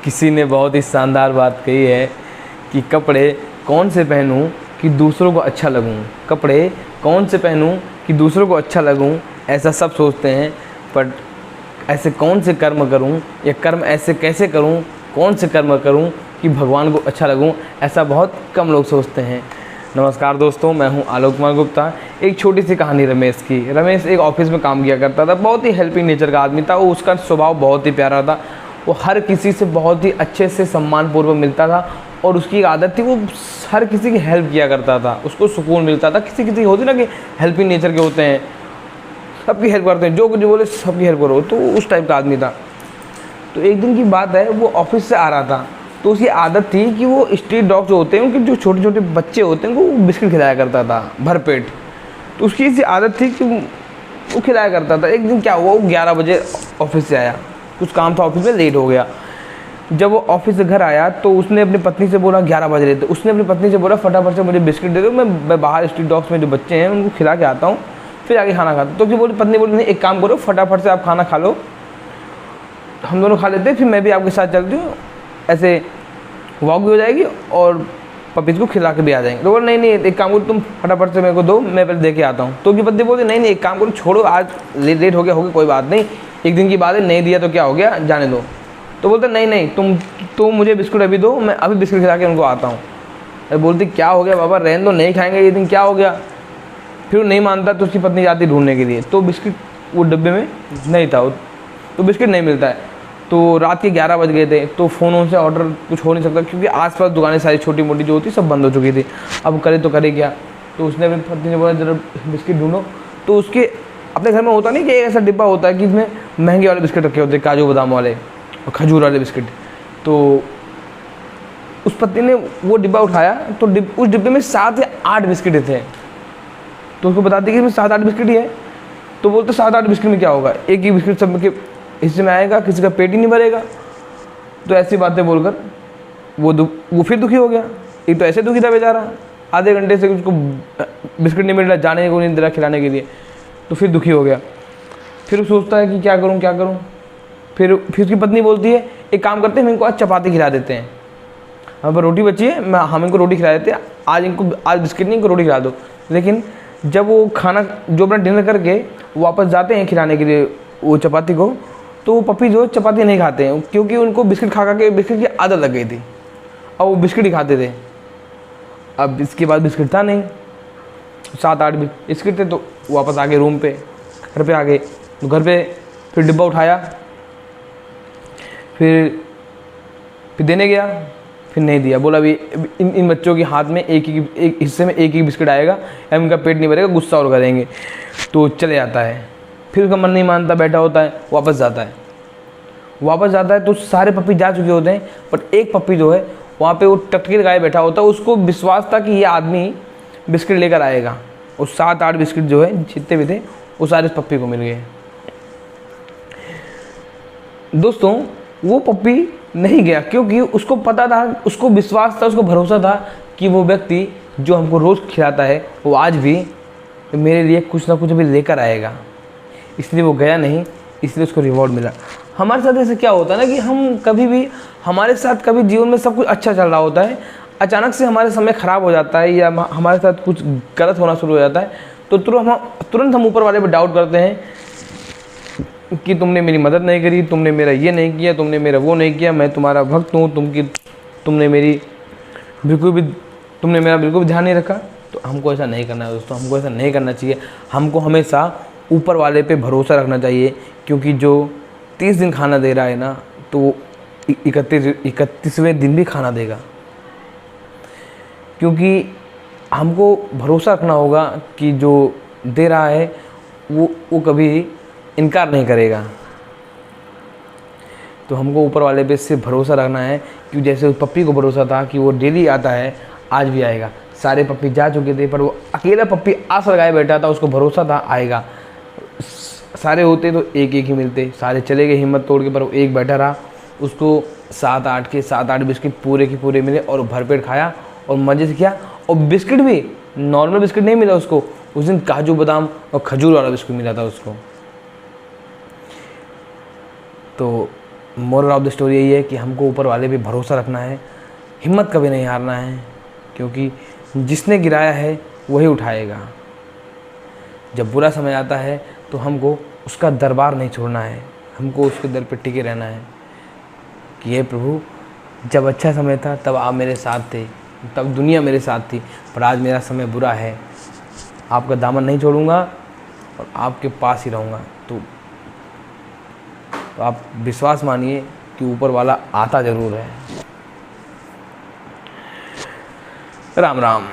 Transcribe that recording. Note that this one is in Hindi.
किसी ने बहुत ही शानदार बात कही है कि कपड़े कौन से पहनूं कि दूसरों को अच्छा लगूं। कपड़े कौन से पहनूं कि दूसरों को अच्छा लगूं, ऐसा सब सोचते हैं, पर ऐसे कौन से कर्म करूं या कर्म ऐसे कैसे करूं, कौन से कर्म करूं कि भगवान को अच्छा लगूं, ऐसा बहुत कम लोग सोचते हैं। नमस्कार दोस्तों, मैं हूं आलोक कुमार गुप्ता। एक छोटी सी कहानी रमेश की। रमेश एक ऑफिस में काम किया करता था, बहुत ही हेल्पिंग नेचर का आदमी था। वो उसका स्वभाव बहुत ही प्यारा था। वो हर किसी से बहुत ही अच्छे से सम्मानपूर्वक मिलता था और उसकी एक आदत थी, वो हर किसी की हेल्प किया करता था। उसको सुकून मिलता था। किसी किसी होती ना कि हेल्पिंग नेचर के होते हैं, सबकी हेल्प करते हैं, जो कुछ बोले सबकी हेल्प करो, तो उस टाइप का आदमी था। तो एक दिन की बात है, वो ऑफिस से आ रहा था, तो उसकी आदत थी कि वो स्ट्रीट डॉग जो होते हैं, उनके जो छोटे छोटे बच्चे होते हैं, उनको बिस्किट खिलाया करता था भरपेट। तो उसकी ऐसी आदत थी कि वो खिलाया करता था। एक दिन क्या हुआ, वो 11 बजे ऑफिस से आया, कुछ काम था ऑफिस में, लेट हो गया। जब वो ऑफिस से घर आया तो उसने अपनी पत्नी से बोला, 11 बज रहे थे, उसने अपनी पत्नी से बोला फटाफट से मुझे बिस्किट दे दो, मैं बाहर स्ट्रीट डॉग्स में जो बच्चे हैं उनको खिला के आता हूँ, फिर आगे खाना खाता हूँ। तो बोली, पत्नी बोली, नहीं एक काम करो, फटाफट से आप खाना खा लो, हम दोनों खा लेते हैं, फिर मैं भी आपके साथ चलती हूँ, ऐसे वॉक भी हो जाएगी और पपीज को खिला के भी आ जाएंगे। तो बोला नहीं एक काम करो, तुम फटाफट से मेरे को दो, मैं पहले दे के आता हूँ। तो उसकी पत्नी बोलती, नहीं एक काम करो, छोड़ो, आज लेट हो गया होगी, कोई बात नहीं, एक दिन की बात है, नहीं दिया तो क्या हो गया, जाने दो। तो बोलते नहीं तुम मुझे बिस्कुट अभी दो, मैं अभी बिस्कुट खिला के उनको आता हूँ। अरे बोलती, क्या हो गया बाबा, रहने दो, नहीं खाएंगे ये दिन, क्या हो गया। फिर वो नहीं मानता तो उसकी पत्नी जाती ढूंढने के लिए, तो बिस्किट वो डब्बे में नहीं था, तो बिस्किट नहीं मिलता है। तो रात के 11 बज गए थे, तो फ़ोनों से ऑर्डर कुछ हो नहीं सकता, क्योंकि आसपास दुकानें सारी छोटी मोटी जो होती सब बंद हो चुकी थी। अब करे तो करे क्या। तो उसने अपनी पत्नी ने बोला, जरा बिस्किट ढूंढो। तो उसके अपने घर में होता नहीं कि ऐसा डिब्बा होता है कि इसमें महंगे वाले बिस्किट रखे होते हैं, काजू बादाम वाले और खजूर वाले बिस्किट। तो उस पत्नी ने वो डिब्बा उठाया, तो उस डिब्बे में 7 या 8 बिस्किट थे। तो उसको बताती कि इसमें 7-8 बिस्किट ही है। तो बोलते 7-8 बिस्किट में क्या होगा, एक ही बिस्किट सब के हिस्से में आएगा, किसी का पेट ही नहीं भरेगा। तो ऐसी बातें बोलकर वो फिर दुखी हो गया। एक तो ऐसे दुखी था बेचारा, आधे घंटे से उसको बिस्किट नहीं मिल रहा, जाने को नहीं दे रहा खिलाने के लिए, तो फिर दुखी हो गया। फिर वो सोचता है कि क्या करूँ। फिर उसकी पत्नी बोलती है, एक काम करते हैं, हम इनको आज चपाती खिला देते हैं, हमारे पर रोटी बची है, हम इनको रोटी खिला देते हैं, आज बिस्किट नहीं, इनको रोटी खिला दो। लेकिन जब वो खाना जो अपना डिनर करके वापस जाते हैं खिलाने के लिए वो चपाती को, तो वो पपी जो चपाती नहीं खाते हैं, क्योंकि उनको बिस्किट खा के बिस्किट की आदत लग गई थी। अब वो बिस्किट ही खाते थे। अब इसके बाद बिस्किट था नहीं, 7-8 बिस्किट थे। तो वापस आ गए रूम पे, घर पे आ गए। तो घर पे फिर डिब्बा उठाया, फिर देने गया, फिर नहीं दिया। बोला अभी इन बच्चों के हाथ में एक हिस्से में एक ही बिस्किट आएगा, या इनका पेट नहीं भरेगा, गुस्सा और करेंगे। तो चले जाता है। फिर उसका मन नहीं मानता, बैठा होता है, वापस जाता है। तो सारे पप्पी जा चुके होते हैं, बट एक पप्पी जो है वहाँ पे वो टटकी लगाए बैठा होता है। उसको विश्वास था कि ये आदमी बिस्किट लेकर आएगा। और 7-8 बिस्किट जो है जितने भी थे वो सारे इस पप्पी को मिल गए। दोस्तों, वो पप्पी नहीं गया, क्योंकि उसको पता था, उसको विश्वास था, उसको भरोसा था कि वो व्यक्ति जो हमको रोज़ खिलाता है वो आज भी मेरे लिए कुछ ना कुछ अभी लेकर आएगा। इसलिए वो गया नहीं, इसलिए उसको रिवॉर्ड मिला। हमारे साथ ऐसे क्या होता है ना कि हम कभी भी, हमारे साथ कभी जीवन में सब कुछ अच्छा चल रहा होता है, अचानक से हमारे समय ख़राब हो जाता है या हमारे साथ कुछ गलत होना शुरू हो जाता है, तो तुरंत हम ऊपर वाले पर डाउट करते हैं कि तुमने मेरी मदद नहीं करी, तुमने मेरा ये नहीं किया, तुमने मेरा वो नहीं किया, मैं तुम्हारा भक्त हूँ, तुमने मेरा बिल्कुल भी ध्यान नहीं रखा। तो हमको ऐसा नहीं करना है दोस्तों, हमको ऐसा नहीं करना चाहिए। हमको हमेशा ऊपर वाले पे भरोसा रखना चाहिए, क्योंकि जो 30 दिन खाना दे रहा है ना, तो 31वें दिन भी खाना देगा। क्योंकि हमको भरोसा रखना होगा कि जो दे रहा है वो कभी इनकार नहीं करेगा। तो हमको ऊपर वाले पे से भरोसा रखना है, कि जैसे उस पप्पी को भरोसा था कि वो डेली आता है, आज भी आएगा। सारे पप्पी जा चुके थे, पर वो अकेला पप्पी आस लगाए बैठा था, उसको भरोसा था आएगा। सारे होते तो एक ही मिलते, सारे चले गए हिम्मत तोड़ के, पर वो एक बैठा रहा। उसको 7-8 बिस्किट पूरे के पूरे मिले और भरपेट खाया और मज़े से किया। और बिस्किट भी नॉर्मल बिस्किट नहीं मिला उसको, उस दिन काजू बादाम और खजूर वाला बिस्किट मिला था उसको। तो मोरल ऑफ द स्टोरी यही है कि हमको ऊपर वाले पे भरोसा रखना है, हिम्मत कभी नहीं हारना है, क्योंकि जिसने गिराया है वही उठाएगा। जब बुरा समय आता है तो हमको उसका दरबार नहीं छोड़ना है, हमको उसके दर पे टिके रहना है कि हे प्रभु, जब अच्छा समय था तब आप मेरे साथ थे, तब दुनिया मेरे साथ थी, पर आज मेरा समय बुरा है, आपका दामन नहीं छोड़ूंगा और आपके पास ही रहूँगा। तो आप विश्वास मानिए कि ऊपर वाला आता ज़रूर है। राम राम।